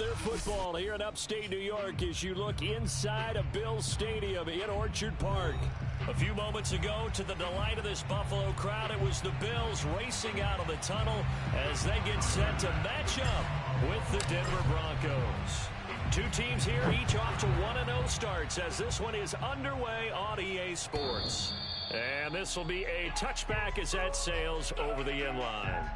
their football here in upstate New York as you look inside of Bills Stadium in Orchard Park. A few moments ago, to the delight of this Buffalo crowd, it was the Bills racing out of the tunnel as they get set to match up with the Denver Broncos. Two teams here, each off to 1-0 starts as this one is underway on EA Sports. And this will be a touchback as that sails over the end line.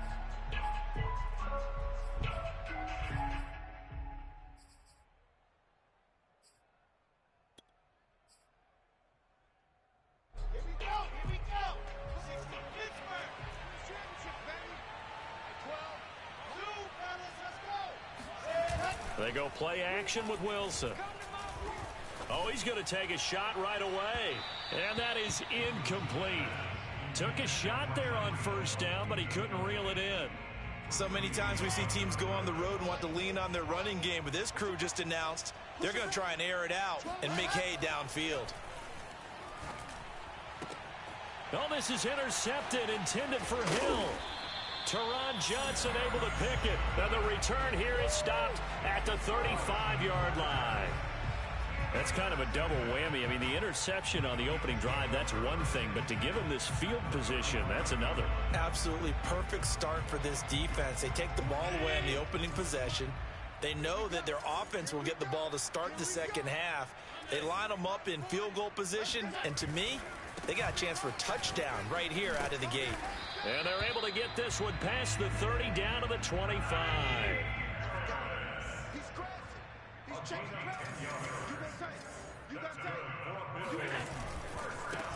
They go play action with Wilson. Oh, he's going to take a shot right away. And that is incomplete. Took a shot there on first down, but he couldn't reel it in. So many times we see teams go on the road and want to lean on their running game, but this crew just announced they're going to try and air it out and make hay downfield. Oh, this is intercepted, intended for Hill. Teron Johnson able to pick it. And the return here is stopped at the 35-yard line. That's kind of a double whammy. I mean, the interception on the opening drive, that's one thing. But to give him this field position, that's another. Absolutely perfect start for this defense. They take the ball away on the opening possession. They know that their offense will get the ball to start the second half. They line them up in field goal position. And to me, they got a chance for a touchdown right here out of the gate. And they're able to get this one past the 30 down to the 25.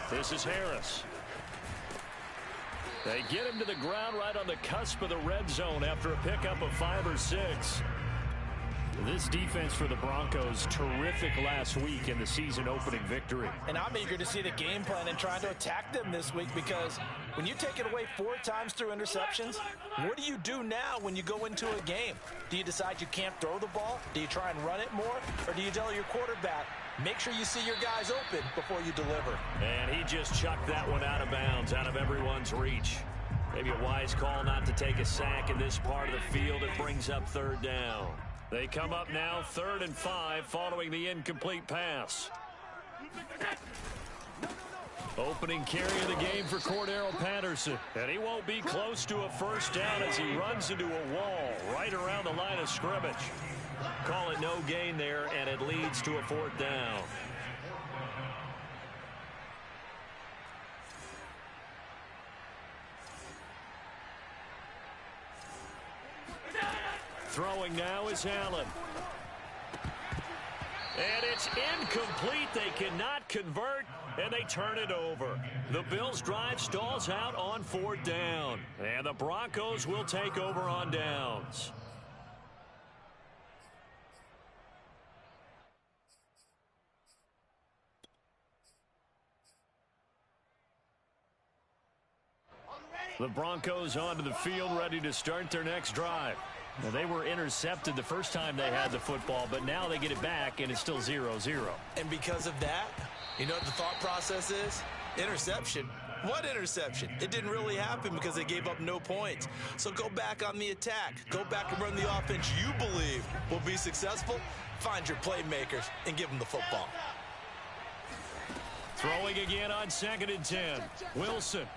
This is Harris. They get him to the ground right on the cusp of the red zone after a pickup of 5 or 6. This defense for the Broncos, terrific last week in the season opening victory. And I'm eager to see the game plan and trying to attack them this week, because when you take it away 4 times through interceptions, what do you do now when you go into a game? Do you decide you can't throw the ball? Do you try and run it more? Or do you tell your quarterback, make sure you see your guys open before you deliver? And he just chucked that one out of bounds, out of everyone's reach. Maybe a wise call not to take a sack in this part of the field. It brings up 3rd down. They come up now 3rd and 5 following the incomplete pass. Opening carry of the game for Cordero Patterson. And he won't be close to a first down as he runs into a wall right around the line of scrimmage. Call it no gain there, and it leads to a 4th down. Throwing now is Allen. And it's incomplete. They cannot convert, and they turn it over. The Bills' drive stalls out on 4th down. And the Broncos will take over on downs. The Broncos onto the field, ready to start their next drive. Well, they were intercepted the first time they had the football, but now they get it back, and it's still 0-0. And because of that, you know what the thought process is? Interception. What interception? It didn't really happen because they gave up no points. So go back on the attack. Go back and run the offense you believe will be successful. Find your playmakers and give them the football. Throwing again on 2nd and 10. Wilson.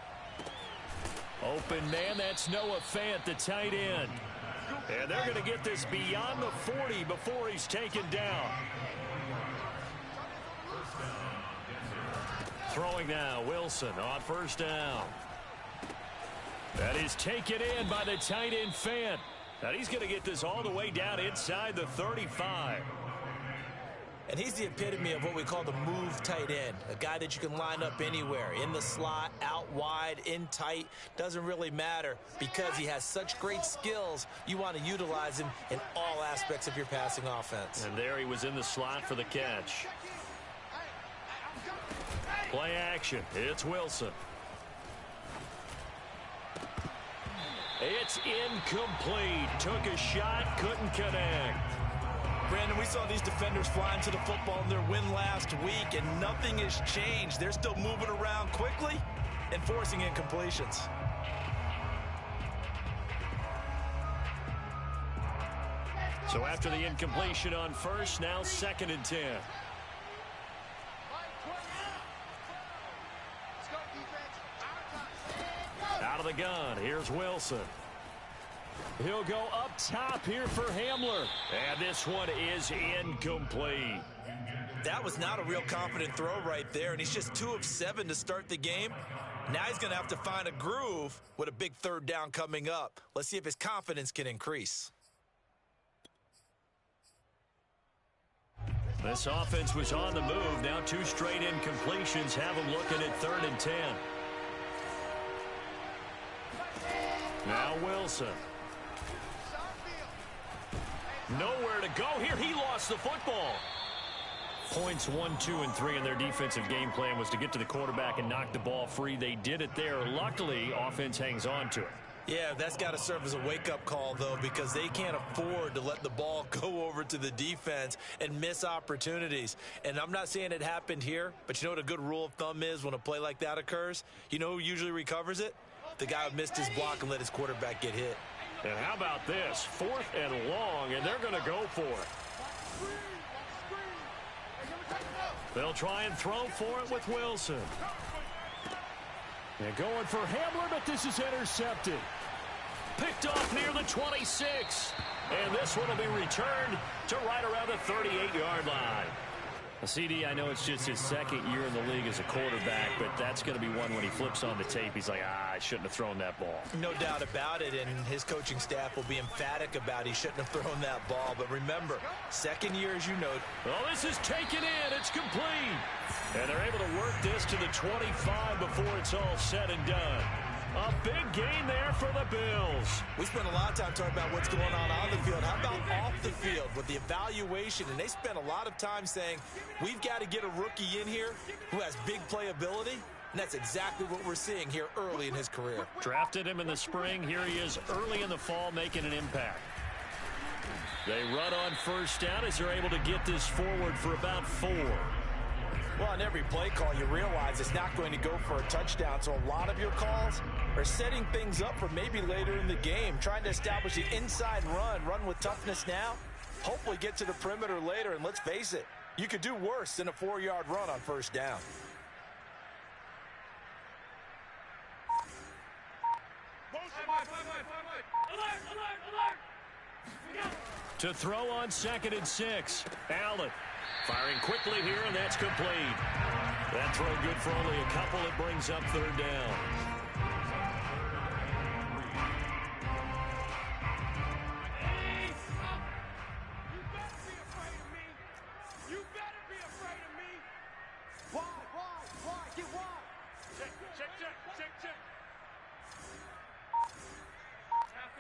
Open man, that's Noah Fant, the tight end. And they're going to get this beyond the 40 before he's taken down. Throwing now, Wilson on 1st down. That is taken in by the tight end Fant. Now he's going to get this all the way down inside the 35. And he's the epitome of what we call the move tight end. A guy that you can line up anywhere, in the slot, out wide, in tight. Doesn't really matter because he has such great skills. You want to utilize him in all aspects of your passing offense. And there he was in the slot for the catch. Play action. It's Wilson. It's incomplete. Took a shot, couldn't connect. Brandon, we saw these defenders flying to the football in their win last week, and nothing has changed. They're still moving around quickly and forcing incompletions. So after the incompletion on first, now 2nd and 10. Out of the gun, here's Wilson. He'll go up top here for Hamler. And this one is incomplete. That was not a real confident throw right there, and he's just 2 of 7 to start the game. Now he's going to have to find a groove with a big 3rd down coming up. Let's see if his confidence can increase. This offense was on the move. Now 2 straight incompletions have him looking at 3rd and 10. Now Wilson. Nowhere to go here. He lost the football. Points 1, 2, and 3 in their defensive game plan was to get to the quarterback and knock the ball free. They did it there. Luckily, offense hangs on to it. Yeah, that's got to serve as a wake-up call, though, because they can't afford to let the ball go over to the defense and miss opportunities. And I'm not saying it happened here, but you know what a good rule of thumb is when a play like that occurs? You know who usually recovers it? The guy who missed his block and let his quarterback get hit. And how about this? 4th and long, and they're going to go for it. They'll try and throw for it with Wilson. They're going for Hamler, but this is intercepted. Picked off near the 26. And this one will be returned to right around the 38-yard line. CD, I know it's just his 2nd year in the league as a quarterback, but that's going to be one when he flips on the tape. He's like, I shouldn't have thrown that ball. No doubt about it, and his coaching staff will be emphatic about he shouldn't have thrown that ball. But remember, 2nd year, as you know. Well, this is taken in. It's complete. And they're able to work this to the 25 before it's all said and done. A big gain there for the Bills. We spent a lot of time talking about what's going on the field. How about off the field with the evaluation? And they spent a lot of time saying, we've got to get a rookie in here who has big playability. And that's exactly what we're seeing here early in his career. Drafted him in the spring. Here he is early in the fall making an impact. They run on 1st down as they're able to get this forward for about 4. Well, on every play call, you realize it's not going to go for a touchdown. So a lot of your calls are setting things up for maybe later in the game, trying to establish the inside run with toughness now, hopefully get to the perimeter later. And let's face it, you could do worse than a 4-yard run on 1st down. To throw on 2nd and 6. Allen firing quickly here, and that's complete. That throw good for only a couple. It brings up 3rd down. You better be afraid of me. Why? Get wide. Check. Half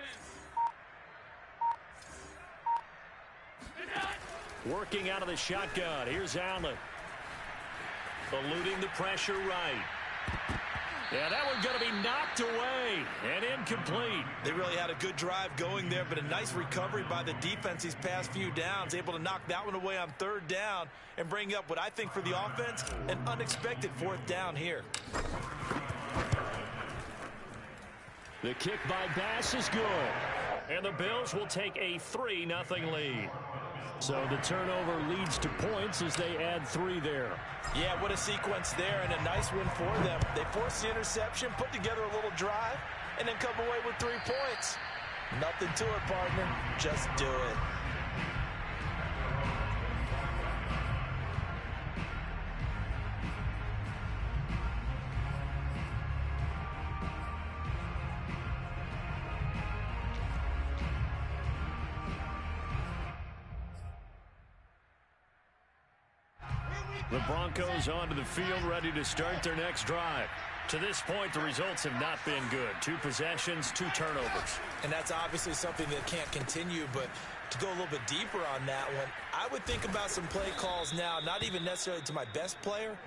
in. Working out of the shotgun. Here's Allen. Eluding the pressure right. Yeah, that one's going to be knocked away and incomplete. They really had a good drive going there, but a nice recovery by the defense these past few downs, able to knock that one away on 3rd down and bring up what I think for the offense, an unexpected 4th down here. The kick by Bass is good. And the Bills will take a 3-0 lead. So the turnover leads to points as they add 3 there. Yeah, what a sequence there, and a nice win for them. They forced the interception, put together a little drive, and then come away with 3 points. Nothing to it, partner. Just do it. The Broncos onto the field, ready to start their next drive. To this point, the results have not been good. 2 possessions, 2 turnovers. And that's obviously something that can't continue, but to go a little bit deeper on that one, I would think about some play calls now, not even necessarily to my best player,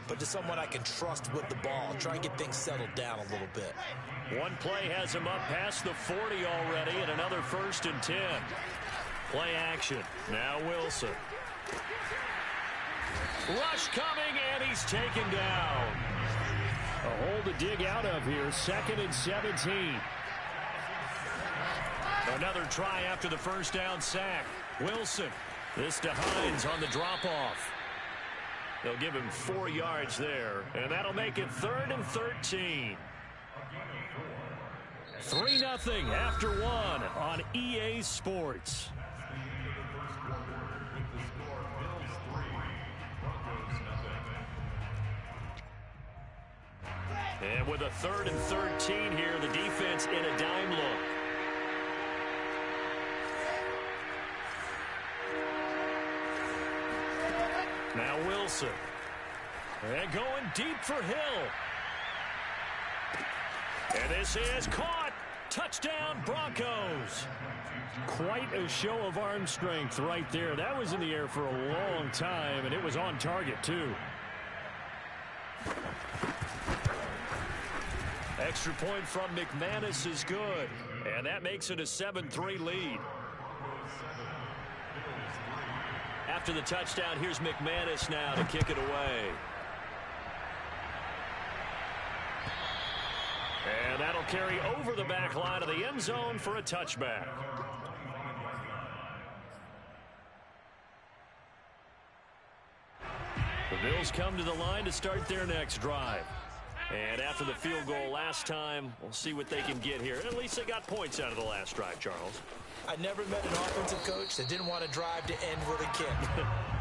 but to someone I can trust with the ball. Try and get things settled down a little bit. One play has him up past the 40 already, and another 1st and 10. Play action. Now Wilson. Rush coming, and he's taken down. A hole to dig out of here. 2nd and 17. Another try after the first down sack. Wilson. This to Hines on the drop-off. They'll give him 4 yards there, and that'll make it 3rd and 13. 3-0 after 1 on EA Sports. And with a 3rd and 13 here, the defense in a dime look. Now Wilson. And going deep for Hill. And this is caught. Touchdown, Broncos. Quite a show of arm strength right there. That was in the air for a long time, and it was on target, too. Extra point from McManus is good, and that makes it a 7-3 lead. After the touchdown, here's McManus now to kick it away. And that'll carry over the back line of the end zone for a touchback. The Bills come to the line to start their next drive. And after the field goal last time, we'll see what they can get here. At least they got points out of the last drive, Charles. I never met an offensive coach that didn't want to drive to end with a kick.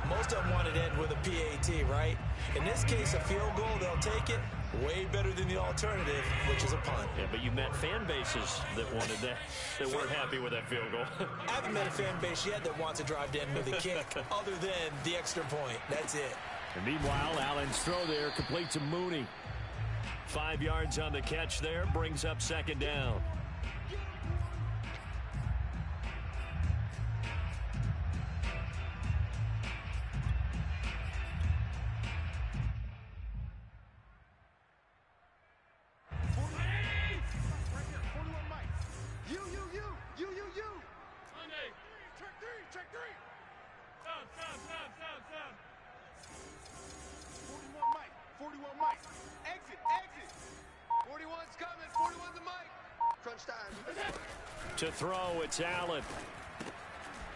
Most of them wanted to end with a PAT, right? In this case, a field goal, they'll take it. Way better than the alternative, which is a punt. Yeah, but you met fan bases that wanted that, that weren't happy with that field goal. I haven't met a fan base yet that wants to drive to end with a kick, other than the extra point. That's it. And meanwhile, Allen's throw there complete to Mooney. 5 yards on the catch there, brings up 2nd down. To throw, it's Allen.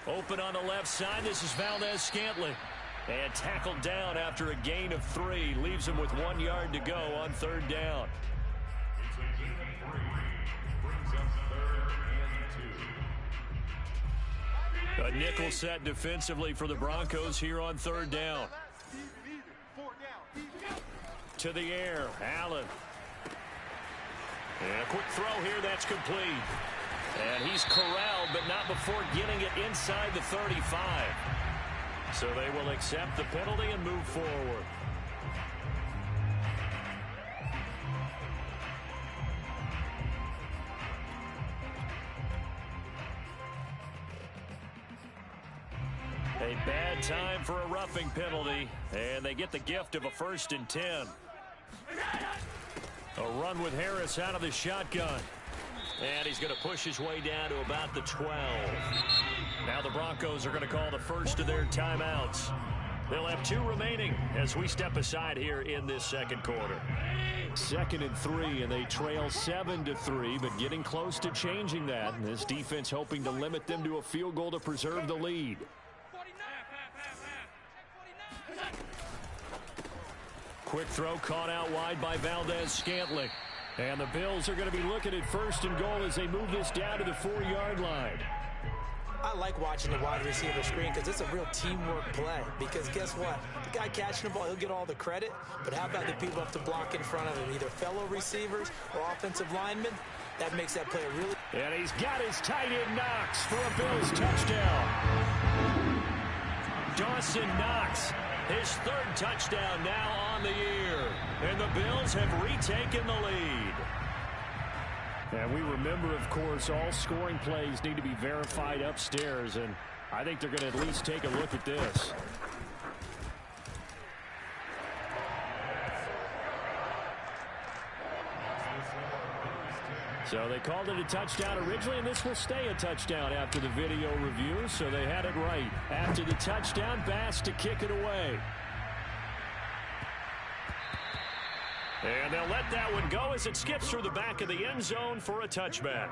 Open on the left side. This is Valdez-Scantling. And tackled down after a gain of 3. Leaves him with 1 yard to go on 3rd down. A nickel set defensively for the Broncos here on 3rd down. To the air, Allen. And a quick throw here, that's complete. And he's corralled, but not before getting it inside the 35. So they will accept the penalty and move forward. A bad time for a roughing penalty, and they get the gift of a 1st and 10. A run with Harris out of the shotgun. And he's going to push his way down to about the 12. Now the Broncos are going to call the first of their timeouts. They'll have 2 remaining as we step aside here in this 2nd quarter. 2nd and 3, and they trail 7-3, but getting close to changing that. And this defense hoping to limit them to a field goal to preserve the lead. Quick throw caught out wide by Valdez-Scantling. And the Bills are going to be looking at 1st and goal as they move this down to the 4-yard line. I like watching the wide receiver screen because it's a real teamwork play. Because guess what? The guy catching the ball, he'll get all the credit. But how about the people up to block in front of him, either fellow receivers or offensive linemen? That makes that play a really... And he's got his tight end Knox for a Bills touchdown. Dawson Knox, his 3rd touchdown now on the year. And the Bills have retaken the lead. And we remember, of course, all scoring plays need to be verified upstairs, and I think they're going to at least take a look at this. So they called it a touchdown originally, and this will stay a touchdown after the video review, so they had it right. After the touchdown, Bass to kick it away. And they'll let that one go as it skips through the back of the end zone for a touchback.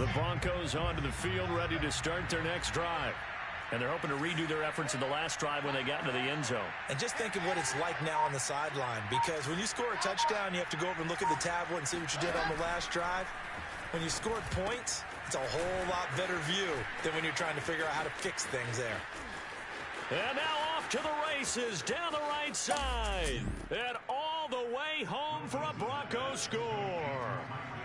The Broncos onto the field, ready to start their next drive. And they're hoping to redo their efforts in the last drive when they got into the end zone. And just think of what it's like now on the sideline, because when you score a touchdown, you have to go over and look at the tablet and see what you did on the last drive. When you scored points, it's a whole lot better view than when you're trying to figure out how to fix things there. And now off to the races down the right side. And all the way home for a Broncos score.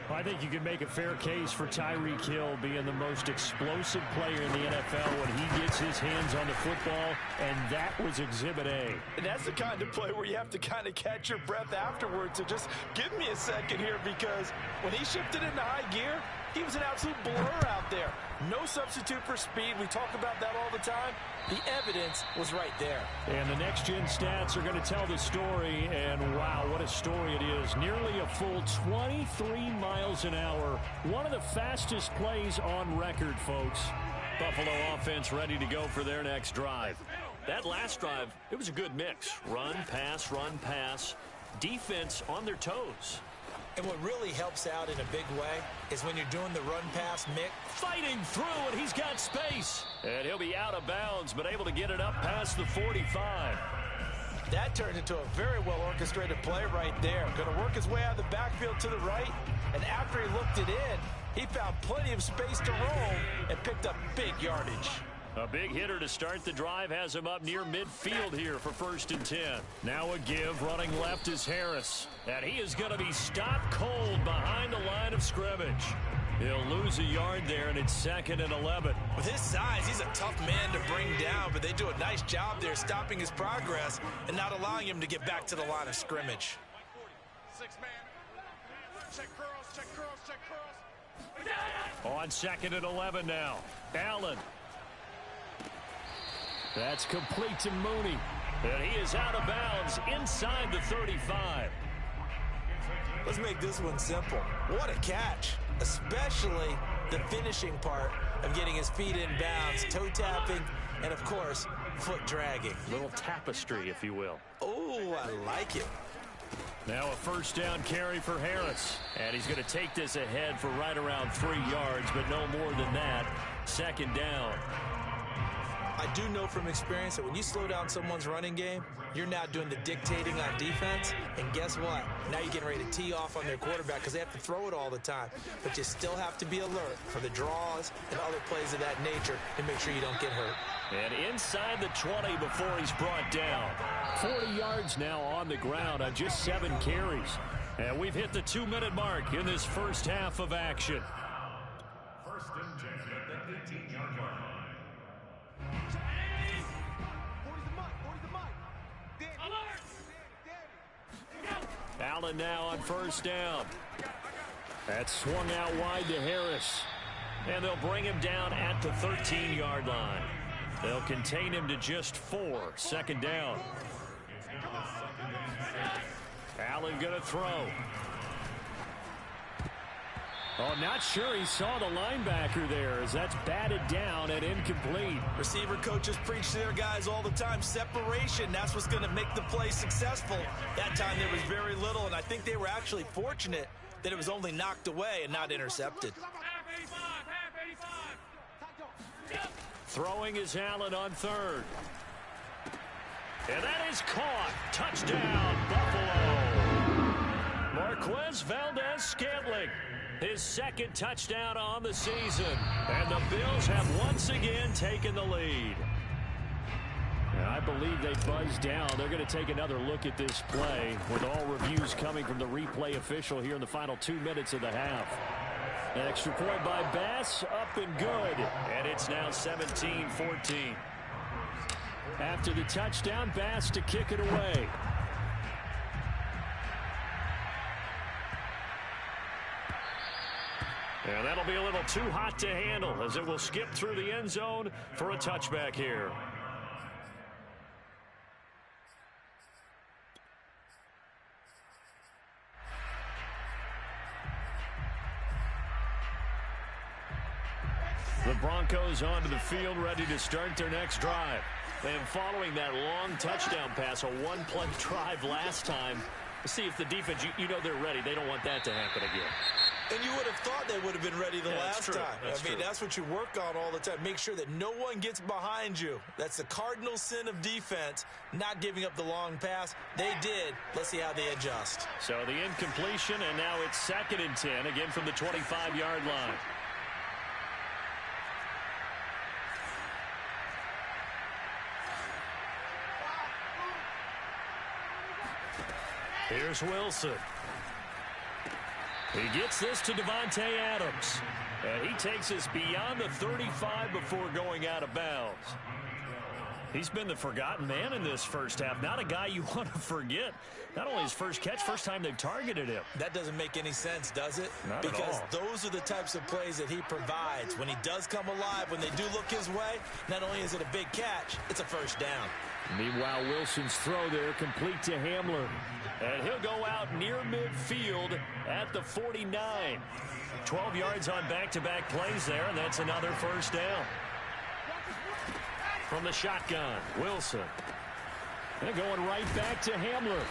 I think you can make a fair case for Tyreek Hill being the most explosive player in the NFL when he gets his hands on the football, and that was Exhibit A. And that's the kind of play where you have to kind of catch your breath afterwards. So just give me a second here, because when he shifted into high gear, he was an absolute blur out there. No substitute for speed. We talk about that all the time. The evidence was right there. And the next-gen stats are going to tell the story, and wow, what a story it is. Nearly a full 23 miles an hour. One of the fastest plays on record, folks. Buffalo offense ready to go for their next drive. That last drive, it was a good mix. Run, pass. Defense on their toes. And what really helps out in a big way is when you're doing the run-pass mix. Fighting through, and he's got space. And he'll be out of bounds, but able to get it up past the 45. That turned into a very well-orchestrated play right there. Going to work his way out of the backfield to the right, and after he looked it in, he found plenty of space to roam and picked up big yardage. A big hitter to start the drive has him up near midfield here for 1st and 10. Now a give, running left is Harris. And he is going to be stopped cold behind the line of scrimmage. He'll lose a yard there, and it's 2nd and 11. With his size, he's a tough man to bring down, but they do a nice job there stopping his progress and not allowing him to get back to the line of scrimmage. 6-man. Check curls. On 2nd and 11 now. Allen. That's complete to Mooney. And he is out of bounds inside the 35. Let's make this one simple. What a catch, especially the finishing part of getting his feet in bounds, toe tapping, and of course, foot dragging. Little tapestry, if you will. Oh, I like it. Now a 1st down carry for Harris. And he's going to take this ahead for right around 3 yards, but no more than that. 2nd down. I do know from experience that when you slow down someone's running game, you're now doing the dictating on defense. And guess what? Now you're getting ready to tee off on their quarterback because they have to throw it all the time. But you still have to be alert for the draws and other plays of that nature to make sure you don't get hurt. And inside the 20 before he's brought down. 40 yards now on the ground on just 7 carries. And we've hit the 2-minute mark in this first half of action. 1st and 10 at the 18-yard line. Allen now on 1st down. That's swung out wide to Harris. And they'll bring him down at the 13-yard line. They'll contain him to just 4. 2nd down. Allen going to throw. Oh, not sure he saw the linebacker there as that's batted down and incomplete. Receiver coaches preach to their guys all the time. Separation, that's what's going to make the play successful. That time there was very little, and I think they were actually fortunate that it was only knocked away and not intercepted. Throwing is Allen on 3rd. And that is caught. Touchdown, Buffalo. Marquez Valdez-Scantling. His 2nd touchdown on the season. And the Bills have once again taken the lead. And I believe they buzzed down. They're going to take another look at this play with all reviews coming from the replay official here in the final 2 minutes of the half. An extra point by Bass, up and good. And it's now 17-14. After the touchdown, Bass to kick it away. And that'll be a little too hot to handle as it will skip through the end zone for a touchback here. The Broncos onto the field ready to start their next drive. And following that long touchdown pass, a one-play drive last time, see if the defense, you know they're ready. They don't want that to happen again. And you would have thought they would have been ready the last time. I mean, that's what you work on all the time. Make sure that no one gets behind you. That's the cardinal sin of defense, not giving up the long pass. They did. Let's see how they adjust. So the incompletion, and now it's 2nd and 10, again from the 25-yard line. Here's Wilson. He gets this to Devontae Adams. And he takes us beyond the 35 before going out of bounds. He's been the forgotten man in this first half. Not a guy you want to forget. Not only his first catch, first time they've targeted him. That doesn't make any sense, does it? Not because at all. Those are the types of plays that he provides. When he does come alive, when they do look his way, not only is it a big catch, it's a first down. Meanwhile, Wilson's throw there complete to Hamler. And he'll go out near midfield at the 49. 12 yards on back-to-back plays there, and that's another first down. From the shotgun, Wilson. And going right back to Hamler.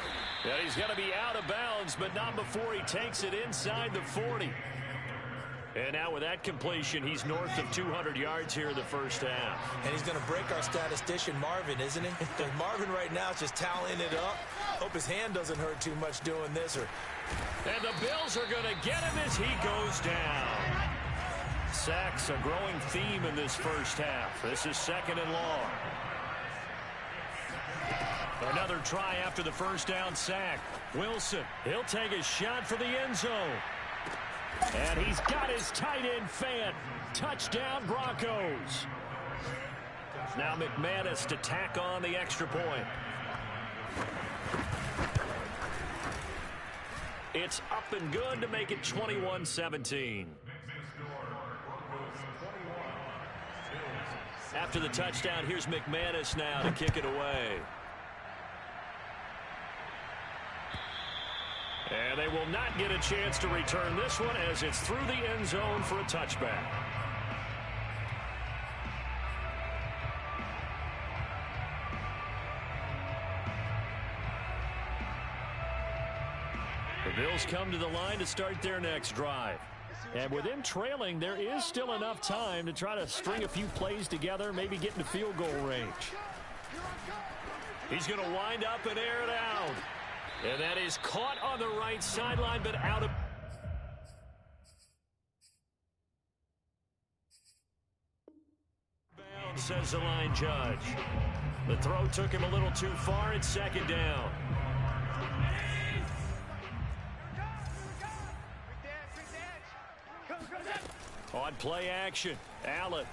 Yeah, he's going to be out of bounds, but not before he takes it inside the 40. And now with that completion, he's north of 200 yards here in the first half. And he's going to break our statistician Marvin, isn't he? Because Marvin right now is just tallying it up. Hope his hand doesn't hurt too much doing this. And the Bills are going to get him as he goes down. Sacks, a growing theme in this first half. This is 2nd and long. Another try after the first down sack. Wilson, he'll take a shot for the end zone. And he's got his tight end fan. Touchdown, Broncos. Now McManus to tack on the extra point. It's up and good to make it 21-17. After the touchdown, here's McManus now to kick it away. And they will not get a chance to return this one as it's through the end zone for a touchback. The Bills come to the line to start their next drive. And with them trailing, there is still enough time to try to string a few plays together, maybe get into field goal range. He's going to wind up and air it out. And that is caught on the right sideline, but out of bounds, says the line judge. The throw took him a little too far. It's 2nd down. On play action, Allen.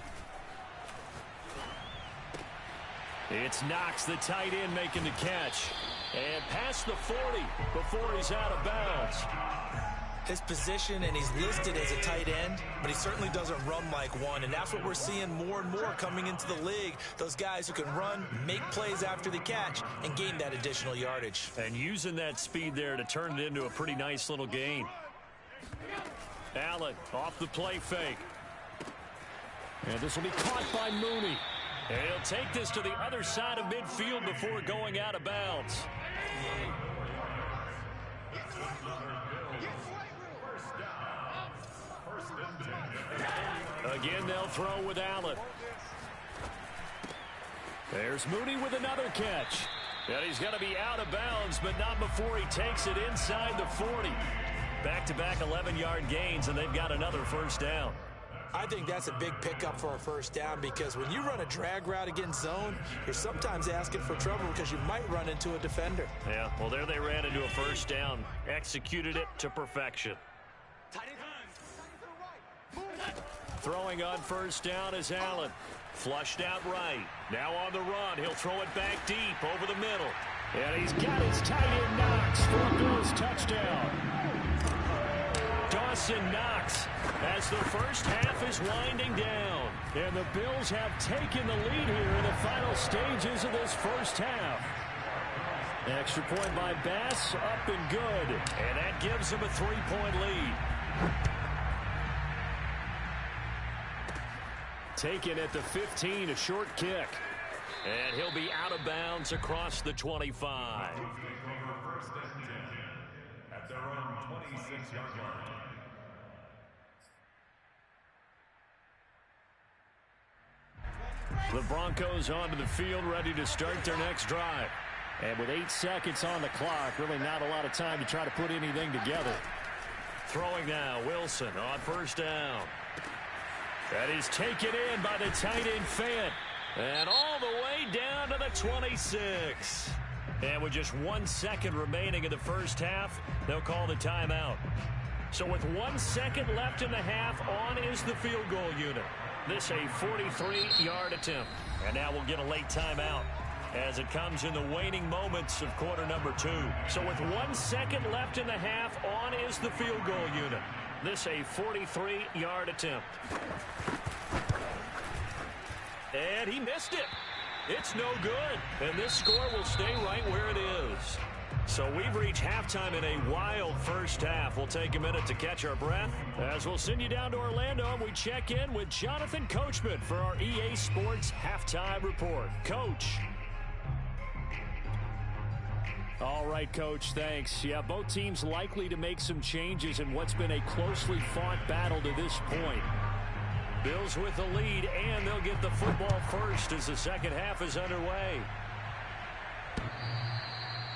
It's Knox, the tight end, making the catch. And past the 40 before he's out of bounds. His position, and he's listed as a tight end, but he certainly doesn't run like one, and that's what we're seeing more and more coming into the league. Those guys who can run, make plays after the catch, and gain that additional yardage. And using that speed there to turn it into a pretty nice little gain. Allen off the play fake. And this will be caught by Mooney. And he'll take this to the other side of midfield before going out of bounds. Again, they'll throw with Allen. There's Mooney with another catch. And he's going to be out of bounds, but not before he takes it inside the 40. Back-to-back 11-yard gains, and they've got another first down. I think that's a big pickup for a first down, because when you run a drag route against zone, you're sometimes asking for trouble because you might run into a defender. Yeah, well, there they ran into a first down. Executed it to perfection. Throwing on first down is Allen. Flushed out right. Now on the run. He'll throw it back deep over the middle. And he's got his tight end Knox for a Bills touchdown. Dawson Knox as the first half is winding down. And the Bills have taken the lead here in the final stages of this first half. Extra point by Bass, up and good. And that gives him a 3-point lead. Taken at the 15, a short kick. And he'll be out of bounds across the 25. At their own 26-yard line. The Broncos onto the field, ready to start their next drive. And with 8 seconds on the clock, really not a lot of time to try to put anything together. Throwing now, Wilson on first down. That is taken in by the tight end Fant. And all the way down to the 26. And with just 1 second remaining in the first half, they'll call the timeout. So with 1 second left in the half, on is the field goal unit. This a 43-yard attempt. And now we'll get a late timeout as it comes in the waning moments of quarter number 2. So with 1 second left in the half, on is the field goal unit. This a 43-yard attempt. And he missed it. It's no good. And this score will stay right where it is. So we've reached halftime in a wild first half. We'll take a minute to catch our breath as we'll send you down to Orlando and we check in with Jonathan Coachman for our EA Sports Halftime Report. Coach. All right, Coach, thanks. Yeah, both teams likely to make some changes in what's been a closely fought battle to this point. Bills with the lead, and they'll get the football first as the second half is underway.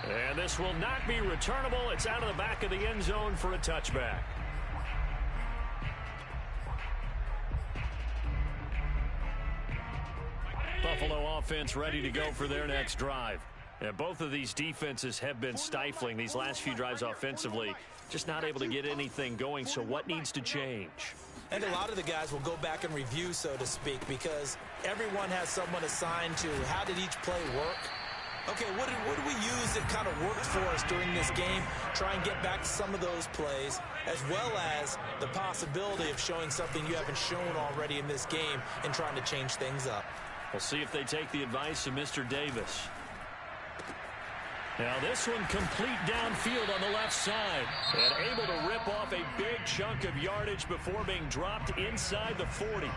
And this will not be returnable. It's out of the back of the end zone for a touchback. Buffalo offense ready to go for their next drive. And both of these defenses have been stifling these last few drives offensively. Just not able to get anything going, so what needs to change? And a lot of the guys will go back and review, so to speak, because everyone has someone assigned to how did each play work. Okay, what did we use that kind of worked for us during this game? Try and get back to some of those plays, as well as the possibility of showing something you haven't shown already in this game and trying to change things up. We'll see if they take the advice of Mr. Davis. Now this one complete downfield on the left side. And able to rip off a big chunk of yardage before being dropped inside the 40.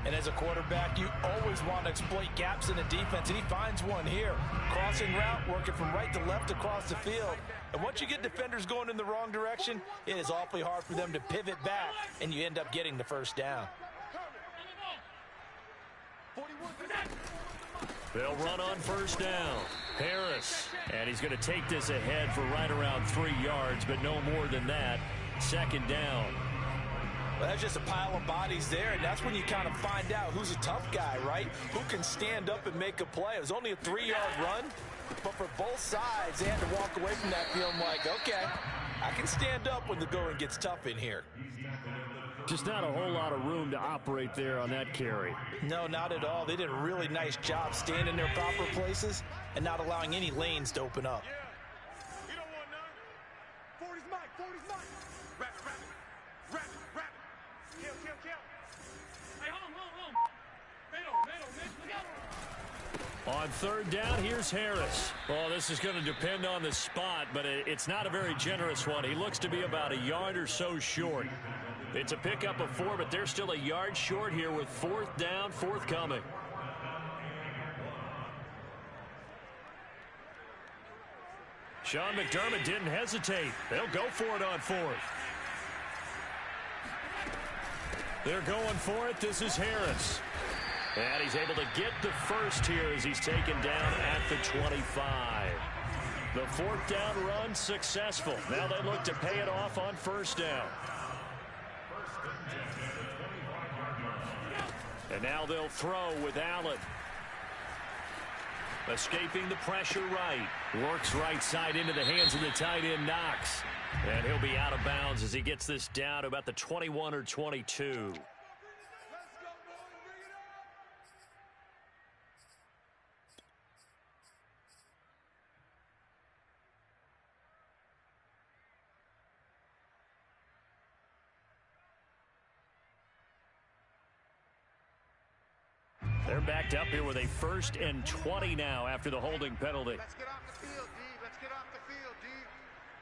And as a quarterback, you always want to exploit gaps in the defense, and he finds one here. Crossing route, working from right to left across the field. And once you get defenders going in the wrong direction, it is awfully hard for them to pivot back, and you end up getting the first down. They'll run on first down. Harris. And he's going to take this ahead for right around 3 yards, but no more than that. Second down. Well, that's just a pile of bodies there, and that's when you kind of find out who's a tough guy, right? Who can stand up and make a play. It was only a 3-yard run, but for both sides, they had to walk away from that feeling like, okay, I can stand up when the going gets tough in here. Just not a whole lot of room to operate there on that carry. No, not at all. They did a really nice job staying in their proper places and not allowing any lanes to open up. You don't want none. 40's mine. 40's mine. Wrap it. Wrap it. Wrap it. Kill. Hey, home. Middle. On third down, here's Harris. Well, this is going to depend on the spot, but it's not a very generous one. He looks to be about a yard or so short. It's a pickup of 4, but they're still a yard short here with fourth down forthcoming. Sean McDermott didn't hesitate. They'll go for it on 4th. They're going for it. This is Harris. And he's able to get the first here as he's taken down at the 25. The 4th down run successful. Now they look to pay it off on first down. And now they'll throw with Allen. Escaping the pressure right. Works right side into the hands of the tight end, Knox. And he'll be out of bounds as he gets this down to about the 21 or 22. They're backed up here with a 1st and 20 now after the holding penalty. Let's get off the field, D. Let's get off the field, D.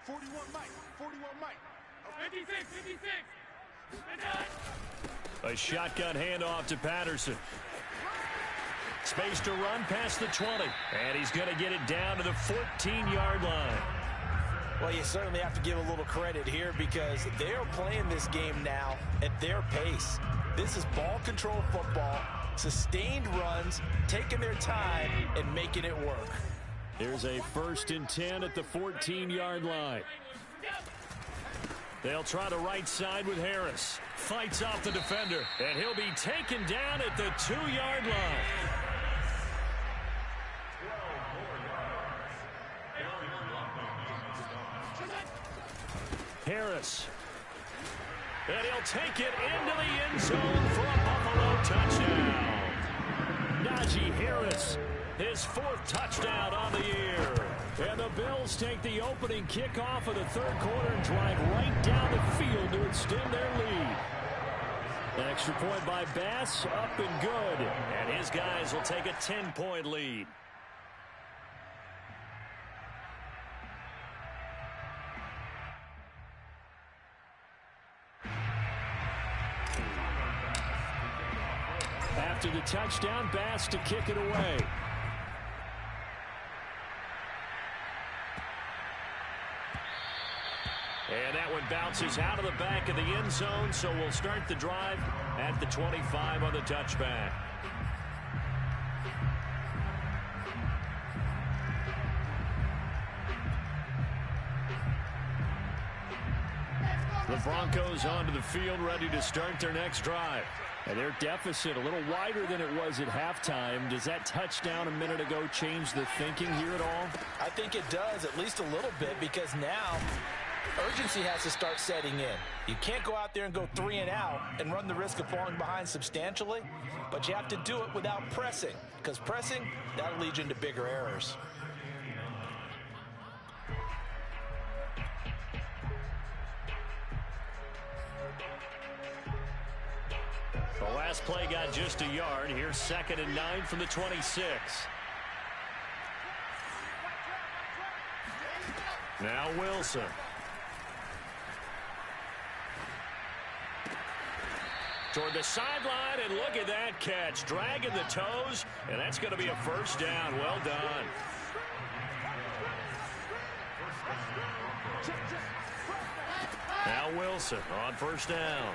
41 Mike. 41 Mike. 56. A shotgun handoff to Patterson. Space to run past the 20. And he's going to get it down to the 14-yard line. Well, you certainly have to give a little credit here because they are playing this game now at their pace. This is ball control football. Sustained runs, taking their time, and making it work. Here's a 1st and 10 at the 14-yard line. They'll try the right side with Harris. Fights off the defender, and he'll be taken down at the 2-yard line. Harris. And he'll take it into the end zone for a Buffalo touchdown. Najee Harris, his 4th touchdown on the year. And the Bills take the opening kickoff of the 3rd quarter and drive right down the field to extend their lead. An extra point by Bass, up and good. And his guys will take a 10-point lead. After the touchdown, Bass to kick it away. And that one bounces out of the back of the end zone, so we'll start the drive at the 25 on the touchback. The Broncos onto the field, ready to start their next drive. And their deficit a little wider than it was at halftime. Does that touchdown a minute ago change the thinking here at all? I think it does, at least a little bit, because now urgency has to start setting in. You can't go out there and go 3 and out and run the risk of falling behind substantially, but you have to do it without pressing, because pressing, that'll lead you into bigger errors. The last play got just a yard. Here's 2nd and 9 from the 26. Now Wilson. Toward the sideline, and look at that catch. Dragging the toes, and that's going to be a 1st down. Well done. Now Wilson on 1st down.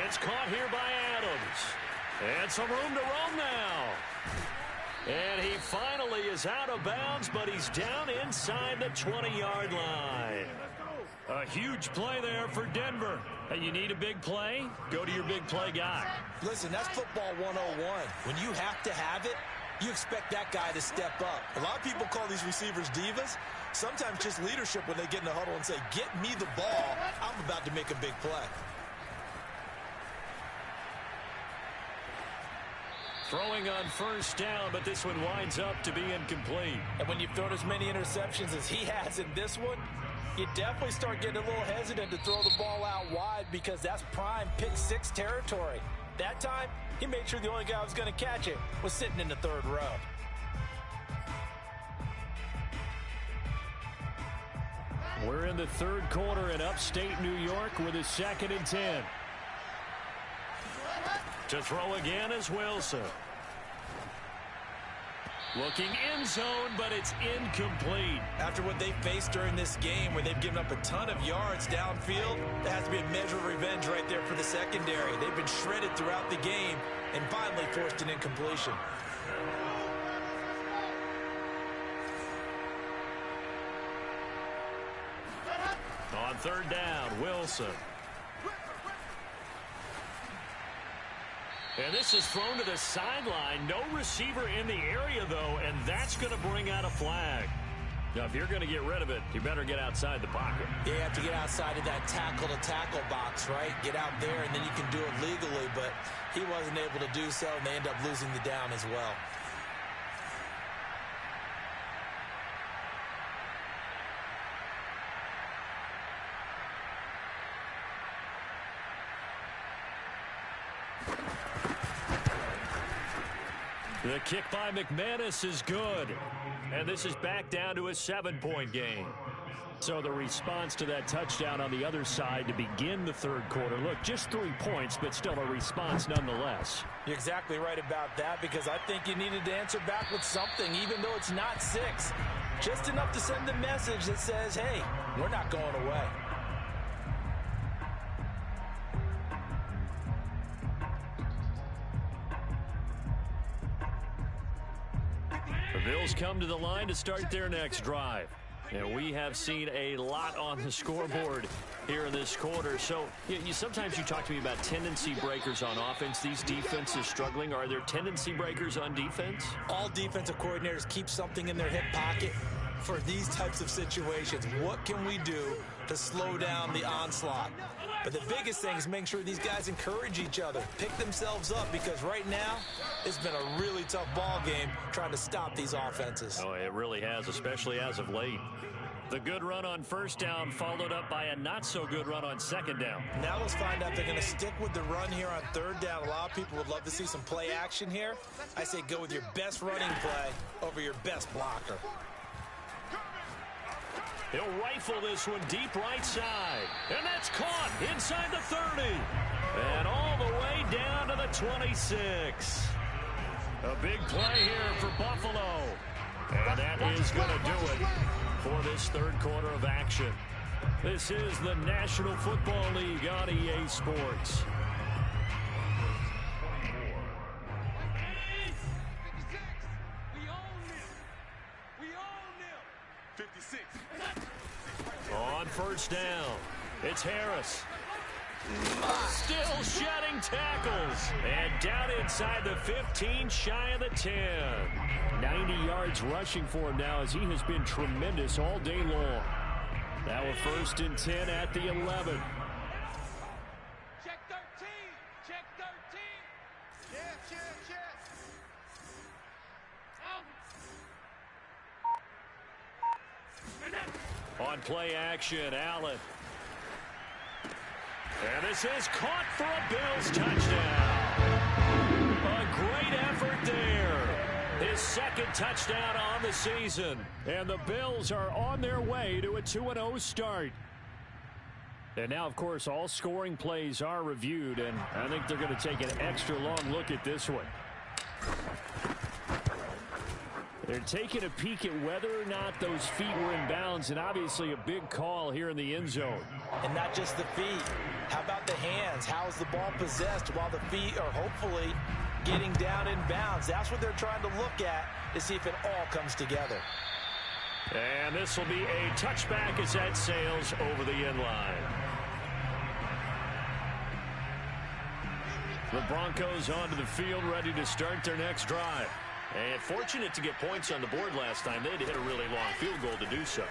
It's caught here by Adams. And some room to roam now. And he finally is out of bounds, but he's down inside the 20-yard line. A huge play there for Denver. Hey, you need a big play? Go to your big play guy. Listen, that's football 101. When you have to have it, you expect that guy to step up. A lot of people call these receivers divas. Sometimes just leadership when they get in the huddle and say, get me the ball. I'm about to make a big play. Throwing on 1st down, but this one winds up to be incomplete. And when you've thrown as many interceptions as he has in this one, you definitely start getting a little hesitant to throw the ball out wide, because that's prime pick 6 territory. That time, he made sure the only guy who was going to catch it was sitting in the 3rd row. We're in the 3rd quarter in upstate New York with a 2nd and 10. To throw again is Wilson. Looking end zone, but it's incomplete. After what they faced during this game, where they've given up a ton of yards downfield, there has to be a measure of revenge right there for the secondary. They've been shredded throughout the game and finally forced an incompletion. On 3rd down, Wilson. And this is thrown to the sideline. No receiver in the area, though, and that's going to bring out a flag. Now, if you're going to get rid of it, you better get outside the pocket. You have to get outside of that tackle-to-tackle box, right? Get out there, and then you can do it legally, but he wasn't able to do so, and they end up losing the down as well. The kick by McManus is good. And this is back down to a 7-point game. So the response to that touchdown on the other side to begin the 3rd quarter. Look, just 3 points, but still a response nonetheless. You're exactly right about that, because I think you needed to answer back with something, even though it's not 6. Just enough to send a message that says, hey, we're not going away. The Bills come to the line to start their next drive. And we have seen a lot on the scoreboard here in this quarter. So sometimes you talk to me about tendency breakers on offense. These defenses struggling. Are there tendency breakers on defense? All defensive coordinators keep something in their hip pocket for these types of situations. What can we do to slow down the onslaught? But the biggest thing is making sure these guys encourage each other, pick themselves up, because right now it's been a really tough ball game trying to stop these offenses. Oh, it really has, especially as of late. The good run on first down followed up by a not-so-good run on second down. Now let's find out if they're going to stick with the run here on third down. A lot of people would love to see some play action here. I say go with your best running play over your best blocker. He'll rifle this one deep right side. And that's caught inside the 30. And all the way down to the 26. A big play here for Buffalo. And that is going to do it for this third quarter of action. This is the National Football League on EA Sports. 56. On first down, it's Harris. Still shedding tackles. And down inside the 15, shy of the 10. 90 yards rushing for him now as he has been tremendous all day long. Now a first and 10 at the 11. Check 13. Check 13. Check. On play action, Allen. And this is caught for a Bills touchdown. A great effort there. His second touchdown on the season. And the Bills are on their way to a 2-0 start. And now, of course, all scoring plays are reviewed, and I think they're going to take an extra long look at this one. They're taking a peek at whether or not those feet were in bounds, and obviously a big call here in the end zone. And not just the feet. How about the hands? How is the ball possessed while the feet are hopefully getting down in bounds? That's what they're trying to look at to see if it all comes together. And this will be a touchback as that sails over the end line. The Broncos onto the field, ready to start their next drive. And fortunate to get points on the board last time. They had to hit a really long field goal to do so.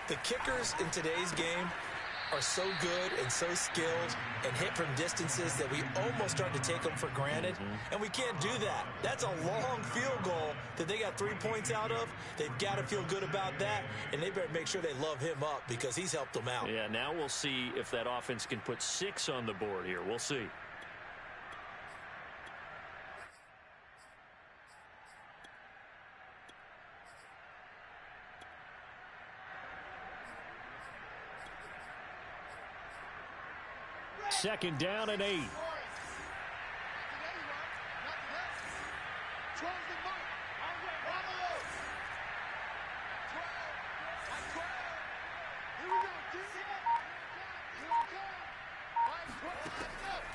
The kickers in today's game are so good and so skilled and hit from distances that we almost start to take them for granted. And we can't do that. That's a long field goal that they got 3 points out of. They've got to feel good about that, and they better make sure they love him up because he's helped them out. Yeah, now we'll see if that offense can put 6 on the board here. We'll see. Second down and 8.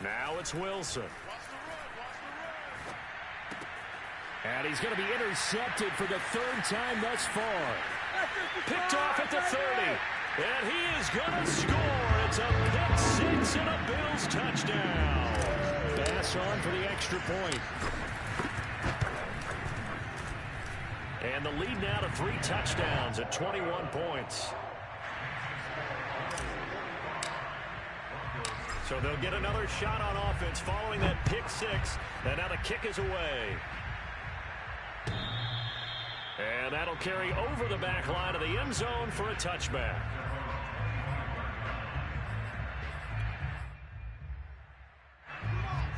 Now it's Wilson. And he's going to be intercepted for the third time thus far. Picked off at the 30. And he is going to score. It's a pick 6 and a Bills touchdown. Pass on for the extra point. And the lead now to 3 touchdowns at 21 points. So they'll get another shot on offense following that pick 6. And now the kick is away. And that'll carry over the back line of the end zone for a touchback.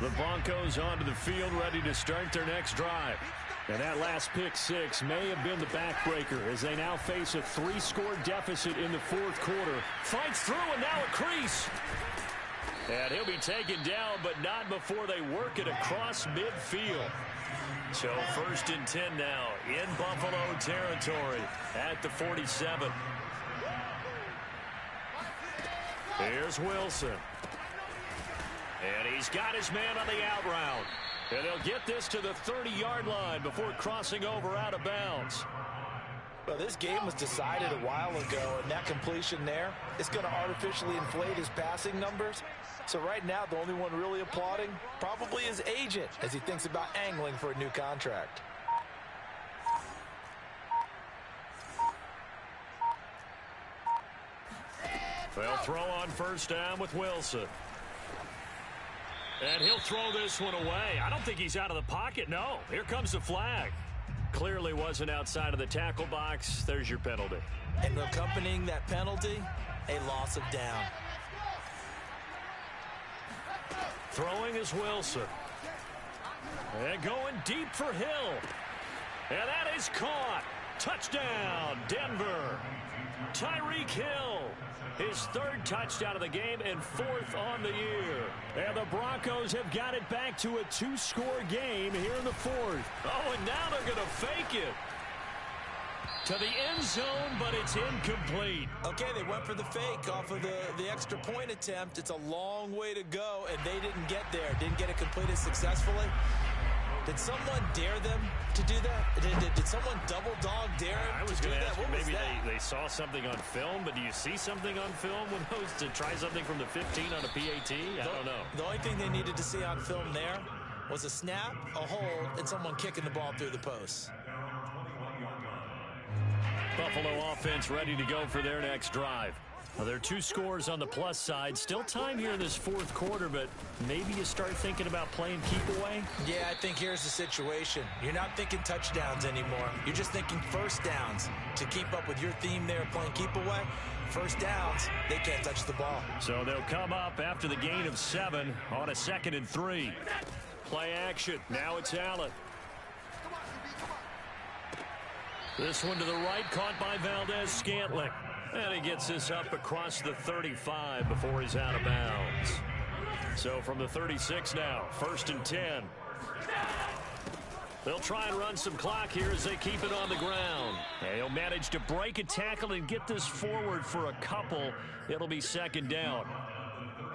The Broncos onto the field, ready to start their next drive. And that last pick 6 may have been the backbreaker as they now face a 3-score deficit in the fourth quarter. Fights through and now a crease. And he'll be taken down, but not before they work it across midfield. So first and 10 now in Buffalo territory at the 47. Here's Wilson. And he's got his man on the out route. And they'll get this to the 30-yard line before crossing over out of bounds. Well, this game was decided a while ago, and that completion there is going to artificially inflate his passing numbers. So right now, the only one really applauding probably his agent as he thinks about angling for a new contract. They'll throw on first down with Wilson. And he'll throw this one away. I don't think he's out of the pocket. No, here comes the flag. Clearly wasn't outside of the tackle box. There's your penalty. And accompanying that penalty, a loss of down. Throwing is Wilson. And going deep for Hill. And that is caught. Touchdown, Denver. Tyreek Hill. His third touchdown of the game and fourth on the year. And the Broncos have got it back to a 2-score game here in the fourth. Oh, and now they're going to fake it to the end zone, but it's incomplete. Okay, they went for the fake off of the extra point attempt. It's a long way to go, and they didn't get there. Didn't get it completed successfully. Did someone dare them to do that? Did someone double dog dare them I was to do going to that? ask What you, was maybe that? they saw something on film, but do you see something on film when those to try something from the 15 on a PAT? I don't know. The only thing they needed to see on film there was a snap, a hold, and someone kicking the ball through the post. Buffalo offense ready to go for their next drive. Well, there are 2 scores on the plus side. Still time here in this fourth quarter, but maybe you start thinking about playing keep away? Yeah, I think here's the situation. You're not thinking touchdowns anymore. You're just thinking first downs. To keep up with your theme there, playing keep away, first downs, they can't touch the ball. So they'll come up after the gain of 7 on a 2nd and 3. Play action. Now it's Allen. This one to the right, caught by Valdez-Scantling. And he gets this up across the 35 before he's out of bounds. So from the 36 now, 1st and 10. They'll try and run some clock here as they keep it on the ground. And he'll manage to break a tackle and get this forward for a couple. It'll be 2nd down.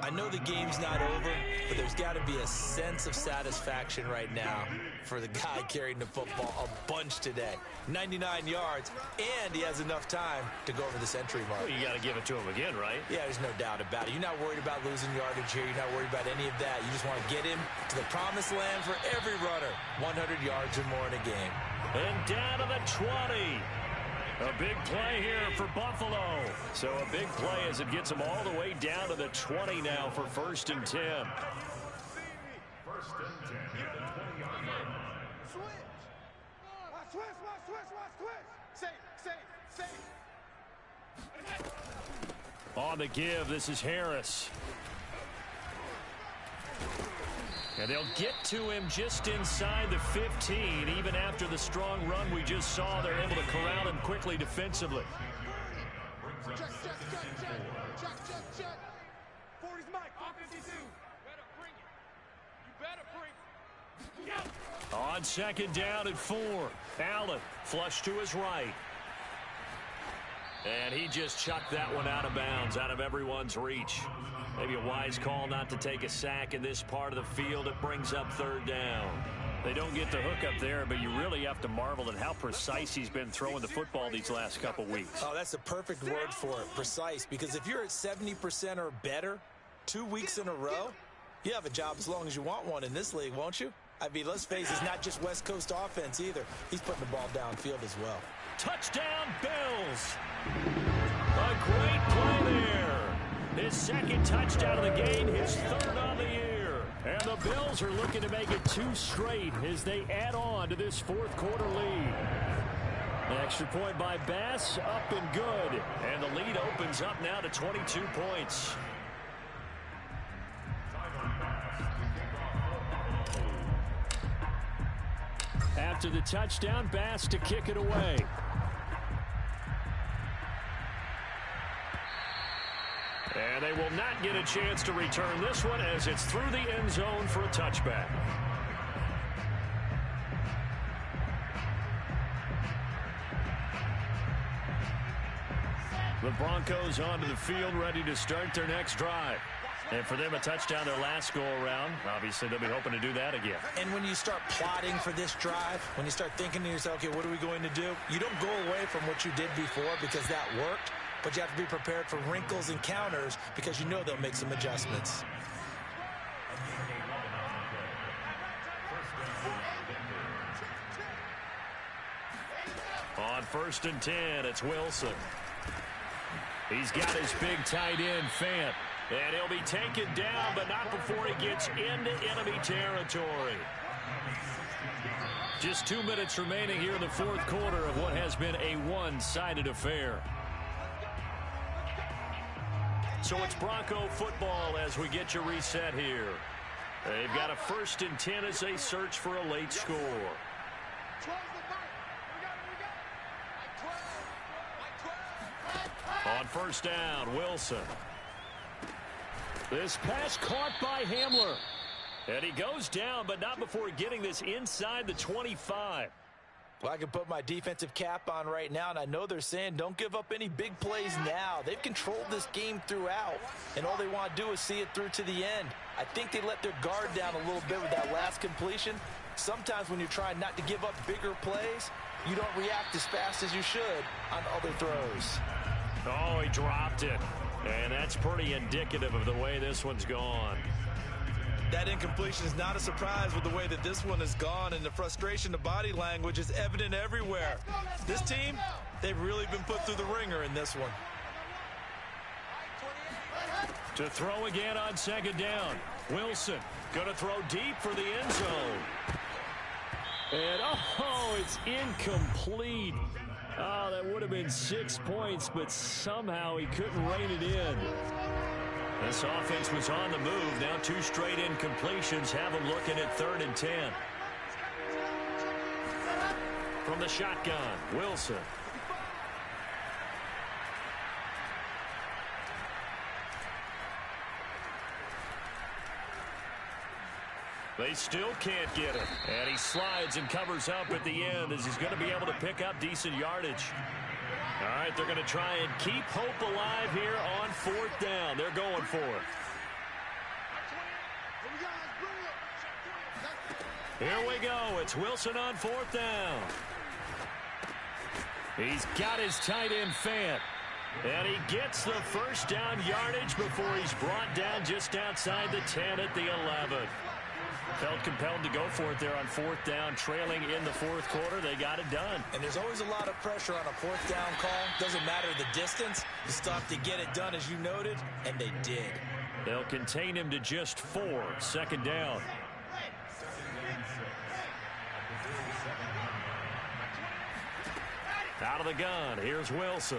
I know the game's not over, but there's got to be a sense of satisfaction right now for the guy carrying the football a bunch today. 99 yards, and he has enough time to go over this entry mark. Well, you got to give it to him again, right? Yeah, there's no doubt about it. You're not worried about losing yardage here. You're not worried about any of that. You just want to get him to the promised land for every runner. 100 yards or more in a game. And down to the 20. A big play here for Buffalo. So a big play as it gets them all the way down to the 20 now for 1st and 10. First and 10 at the 20-yard line. Switch. Safe. On the give, this is Harris. And they'll get to him just inside the 15. Even after the strong run we just saw, they're able to corral him quickly defensively. Check. 40's Mike. 52. Better bring it. On 2nd down at 4. Allen flush to his right. And he just chucked that one out of bounds, out of everyone's reach. Maybe a wise call not to take a sack in this part of the field. It brings up 3rd down. They don't get the hook up there, but you really have to marvel at how precise he's been throwing the football these last couple weeks. Oh, that's the perfect word for it, precise, because if you're at 70% or better 2 weeks in a row, you have a job as long as you want one in this league, won't you? I mean, let's face it, it's not just West Coast offense either. He's putting the ball downfield as well. Touchdown, Bills. A great play there. His 2nd touchdown of the game, his 3rd on the year. And the Bills are looking to make it 2 straight as they add on to this 4th quarter lead. An extra point by Bass, up and good. And the lead opens up now to 22 points. After the touchdown, Bass to kick it away. And they will not get a chance to return this one as it's through the end zone for a touchback. The Broncos onto the field ready to start their next drive. And for them, a touchdown their last go-around. Obviously, they'll be hoping to do that again. And when you start plotting for this drive, when you start thinking to yourself, okay, what are we going to do? You don't go away from what you did before because that worked, but you have to be prepared for wrinkles and counters because you know they'll make some adjustments. On 1st and 10, it's Wilson. He's got his big tight end, Fant. And he'll be taken down, but not before he gets into enemy territory. Just 2 minutes remaining here in the fourth quarter of what has been a one-sided affair. So it's Bronco football as we get you reset here. They've got a 1st and 10 as they search for a late score. On 1st down, Wilson. This pass caught by Hamler. And he goes down, but not before getting this inside the 25. Well, I can put my defensive cap on right now, and I know they're saying don't give up any big plays now. They've controlled this game throughout, and all they want to do is see it through to the end. I think they let their guard down a little bit with that last completion. Sometimes when you're trying not to give up bigger plays, you don't react as fast as you should on other throws. Oh, he dropped it. And that's pretty indicative of the way this one's gone. That incompletion is not a surprise with the way that this one has gone, and the frustration, the body language is evident everywhere. This team, they've really been put through the ringer in this one. To throw again on 2nd down. Wilson going to throw deep for the end zone. And, oh, it's incomplete. Oh, that would have been 6 points, but somehow he couldn't rein it in. This offense was on the move. Now 2 straight incompletions have them looking at 3rd and 10. From the shotgun, Wilson. They still can't get him. And he slides and covers up at the end as he's going to be able to pick up decent yardage. All right, they're going to try and keep hope alive here on 4th down. They're going for it. Here we go. It's Wilson on 4th down. He's got his tight end, Fant. And he gets the 1st down yardage before he's brought down just outside the 10 at the 11. Felt compelled to go for it there on 4th down, trailing in the 4th quarter. They got it done. And there's always a lot of pressure on a 4th down call. Doesn't matter the distance. You still have to get it done, as you noted, and they did. They'll contain him to just 4. 2nd down. Out of the gun, here's Wilson.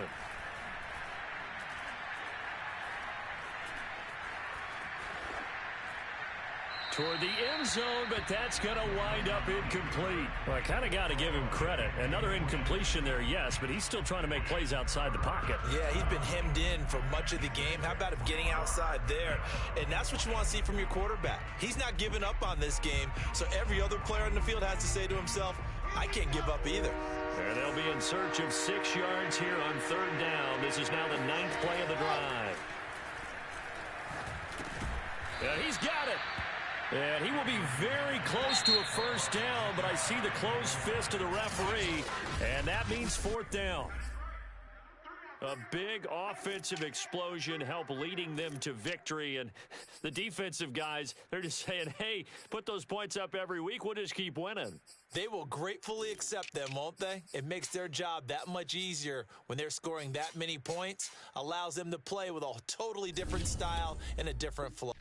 Toward the end zone, but that's going to wind up incomplete. Well, I kind of got to give him credit. Another incompletion there, yes, but he's still trying to make plays outside the pocket. Yeah, he's been hemmed in for much of the game. How about him getting outside there? And that's what you want to see from your quarterback. He's not giving up on this game, so every other player on the field has to say to himself, I can't give up either. And they'll be in search of 6 yards here on 3rd down. This is now the 9th play of the drive. And he's got it. And he will be very close to a 1st down, but I see the closed fist of the referee, and that means 4th down. A big offensive explosion helped leading them to victory, and the defensive guys, they're just saying, hey, put those points up every week, we'll just keep winning. They will gratefully accept them, won't they? It makes their job that much easier when they're scoring that many points, allows them to play with a totally different style and a different flow.